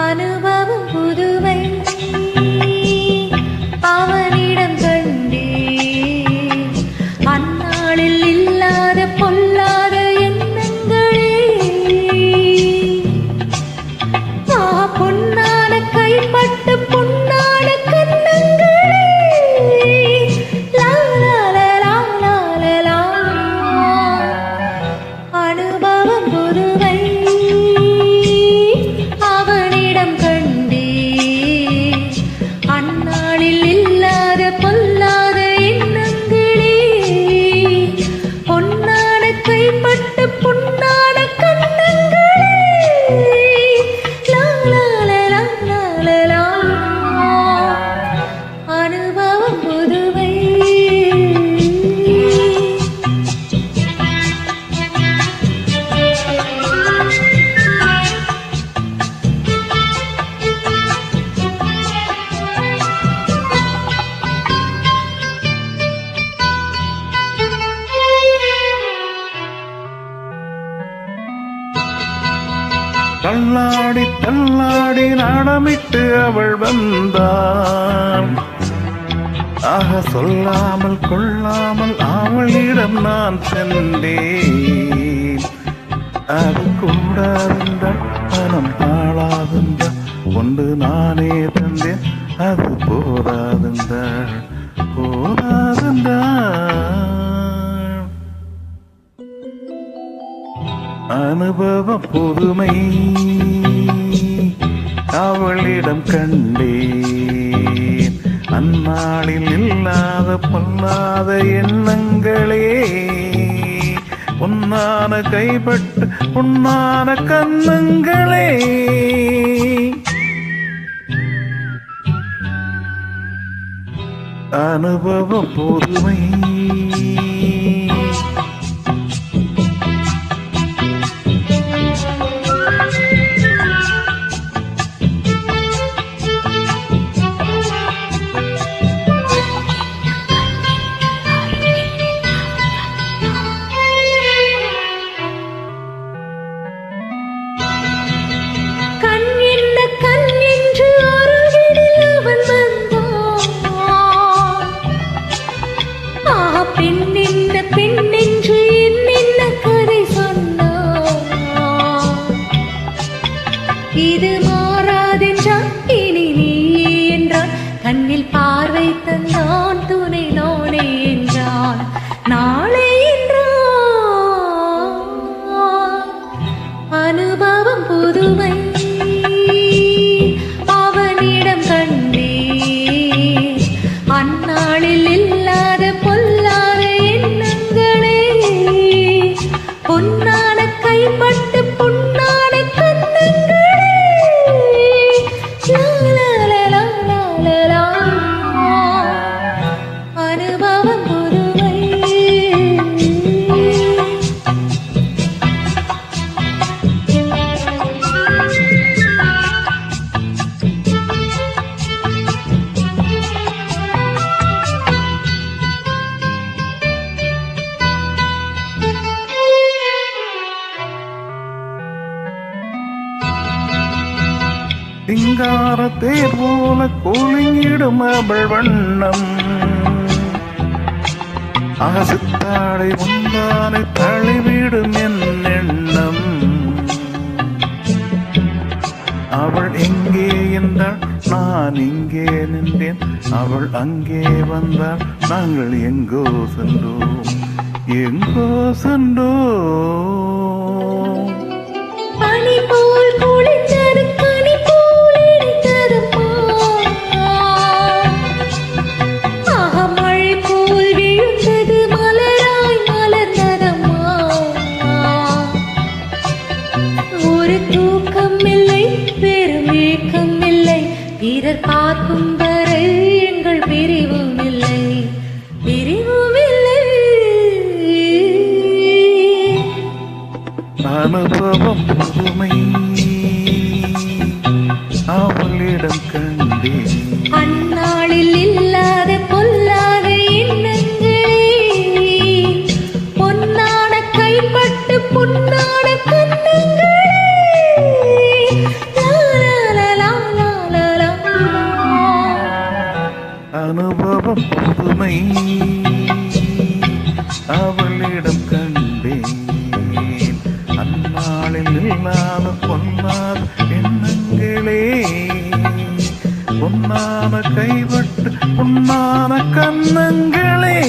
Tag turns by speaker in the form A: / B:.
A: அனுபவம் புதுமை அவனிடம் கண்டே அந்நாளில் இல்லாத பொல்லாத எண்ணங்களே பொன்னான கைப்பட்டு பொன்னான கண்ணங்களே அனுபவம் புதுவை அவனிடம் கண்டே அந்நாளில் இல்லாத பொல்லாத எண்ணங்களே பொன்னான கைப்பட்டு பொன்னான கண்ணங்களே அனுபவம் புதுவை
B: தள்ளாடி தள்ளாடி நாடமிட்டு அவள் வந்தாள். ஆக சொல்லாமல் கொள்ளாமல் அவளிடம் நான் சென்றேன். அது கூடாதென்றால் மனம் ஆளாதென்றால் ஒன்று நானே தந்தேன். அது போதாதென்றால் அனுபவ புதுமை அவளிடம் கண்டேன். அந்நாளில் இல்லாத பொல்லாத எண்ணங்களே பொன்னான கைப்பட்டு பொன்னான கண்ணங்களே அனுபவ புதுமை.
A: இது மாறாதென்றான் இனி நீ என்றான். கண்ணில் பார்வை தந்தான் துணை நானே என்றான். நாளை என்றான். அனுபவம் புதுமை அவனிடம் கண்டே அந்நாளில் இல்லாத பொல்லாத எண்ணங்களே பொன்னான கைப்பட்டு பொன்னான கண்ணங்களே அனுபவம் புதுமை.
B: சிங்காரத்தே போல குலுங்கிடும் அவள் வண்ணம். அகசித்தாடை முந்தானை தழுவிடும் என் எண்ணம். அவள் எங்கே என்றாள் நான் இங்கே நின்றேன். அவள் அங்கே வந்தாள் நாங்கள் எங்கோ சென்றோம் எங்கோ சென்றோம்.
A: பனி போல் குளித்தது கனி போல் இனித்ததம்மா. மழை போல் விழுந்தது மலராய் மலர்ந்ததம்மா. ஒரு தூக்கம் இல்லை பெரும் ஏக்கம் இல்லை. பிறர் பார்க்கும் வரை எங்கள் பிரிவும் இல்லை பிரிவும் இல்லை.
B: அனுபவம் புதுமை அனுபவம் புதுமை அவளிடம் கண்டேன். அந்நாளில் இல்லாத பொன்னான எண்ணங்களே, பொன்னான கைவிட்டு பொன்னான கண்ணங்களே.